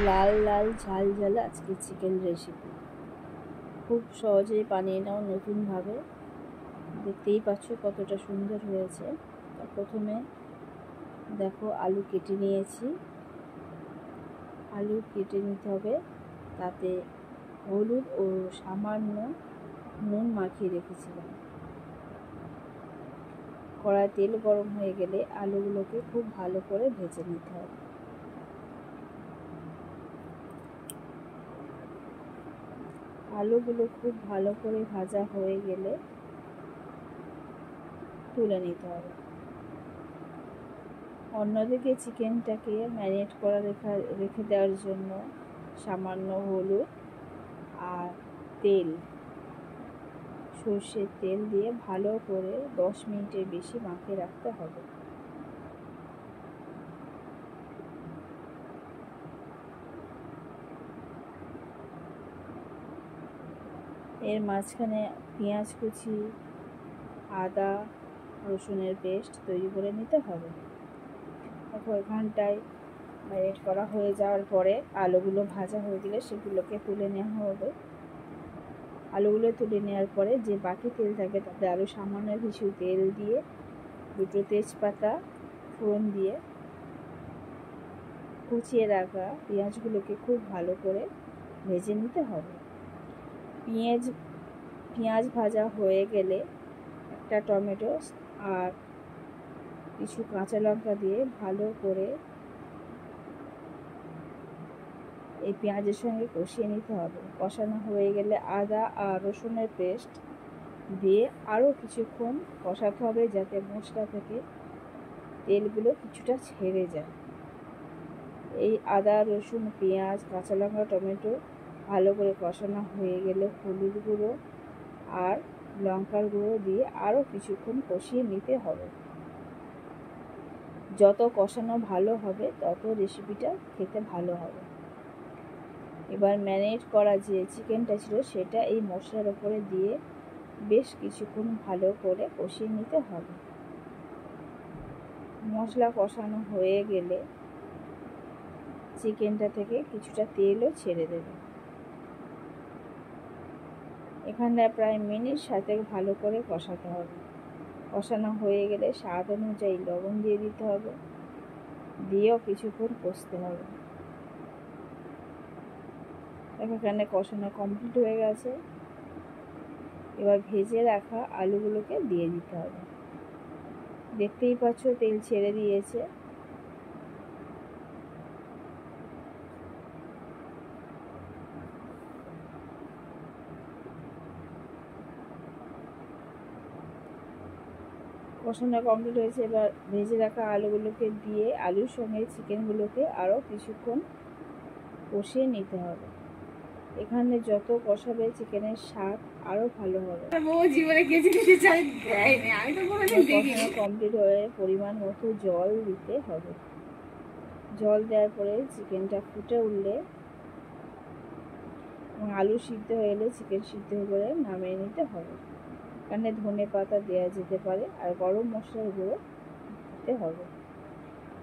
লাল লাল ঝাল ঝাল আজকে চিকেন রেসিপি খুব সহজেই বানিয়ে নাও নতুনভাবে। দেখতেই পাচ্ছ কতটা সুন্দর হয়েছে। প্রথমে দেখো আলু কেটে নিয়েছি। আলু কেটে নিতে হবে, তাতে হলুদ ও সামান্য নুন মাখিয়ে রেখেছিলাম। কড়ায় তেল গরম হয়ে গেলে আলুগুলোকে খুব ভালো করে ভেজে নিতে হবে। আলুগুলো খুব ভালো করে ভাজা হয়ে গেলে তুলে নিতে হবে। অন্যদিকে চিকেনটাকে ম্যারিনেট করা রেখে দেওয়ার জন্য সামান্য হলুদ আর তেল, সর্ষের তেল দিয়ে ভালো করে 10 মিনিটের বেশি মাখিয়ে রাখতে হবে। এর মাঝখানে পেঁয়াজ কুচি, আদা রসুনের পেস্ট তৈরি করে নিতে হবে। দেখো এখানটায় ম্যারিনেট করা হয়ে যাওয়ার পরে আলুগুলো ভাজা হয়ে গেলে সেগুলোকে তুলে নেওয়া হবে। আলুগুলো তুলে নেওয়ার পরে যে বাকি তেল থাকবে তাতে আরও সামান্য কিছু তেল দিয়ে 2টো তেজপাতা ফোড়ন দিয়ে কুচিয়ে রাখা পেঁয়াজগুলোকে খুব ভালো করে ভেজে নিতে হবে। পেঁয়াজ ভাজা হয়ে গেলে একটা টমেটো আর কিছু কাঁচা লঙ্কা দিয়ে ভালো করে এই পেঁয়াজের সঙ্গে কষিয়ে নিতে হবে। কষানো হয়ে গেলে আদা আর রসুনের পেস্ট দিয়ে আরও কিছুক্ষণ কষাতে হবে, যাতে মশলা থেকে তেলগুলো কিছুটা ছেড়ে যায়। এই আদা রসুন পেঁয়াজ কাঁচা লঙ্কা টমেটো ভালো করে কষানো হয়ে গেলে হলুদ গুঁড়ো আর লঙ্কার গুঁড়ো দিয়ে আরও কিছুক্ষণ কষিয়ে নিতে হবে। যত কষানো ভালো হবে তত রেসিপিটা খেতে ভালো হবে। এবার ম্যারিনেট করা যে চিকেনটা ছিল সেটা এই মশলার ওপরে দিয়ে বেশ কিছুক্ষণ ভালো করে কষিয়ে নিতে হবে। মশলা কষানো হয়ে গেলে চিকেনটা থেকে কিছুটা তেলও ছেড়ে দেবে। এখানে প্রায় মিনিট 7 ভালো করে কষাতে হবে। কষানো হয়ে গেলে স্বাদ অনুযায়ী লবণ দিয়ে দিতে হবে, দিয়েও কিছুক্ষণ কষতে হবে। এখানে কষানো কমপ্লিট হয়ে গেছে। এবার ভেজে রাখা আলুগুলোকে দিয়ে দিতে হবে। দেখতেই পাচ্ছ তেল ছেড়ে দিয়েছে। কষানো কমপ্লিট হয়েছে। এবার ভেজে রাখা আলুগুলোকে দিয়ে আলুর সঙ্গে চিকেনগুলোকে আরও কিছুক্ষণ কষিয়ে নিতে হবে। এখানে যত কষাবে চিকেনের স্বাদ আরও ভালো হবে। কষানো কমপ্লিট হয়ে পরিমাণ মতো জল দিতে হবে। জল দেওয়ার পরে চিকেনটা ফুটে উঠলে এবং আলু সিদ্ধ হয়ে এলে চিকেন সিদ্ধ করে নামিয়ে নিতে হবে। এখানে ধনে পাতা দেওয়া যেতে পারে আর গরম মশলার গুঁড়ো দিতে হবে।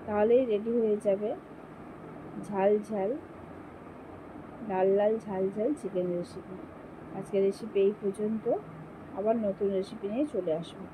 তাহলেই রেডি হয়ে যাবে ঝাল ঝাল লাল লাল ঝাল ঝাল চিকেন রেসিপি। আজকের রেসিপি এই পর্যন্ত। আবার নতুন রেসিপি নিয়ে চলে আসবো।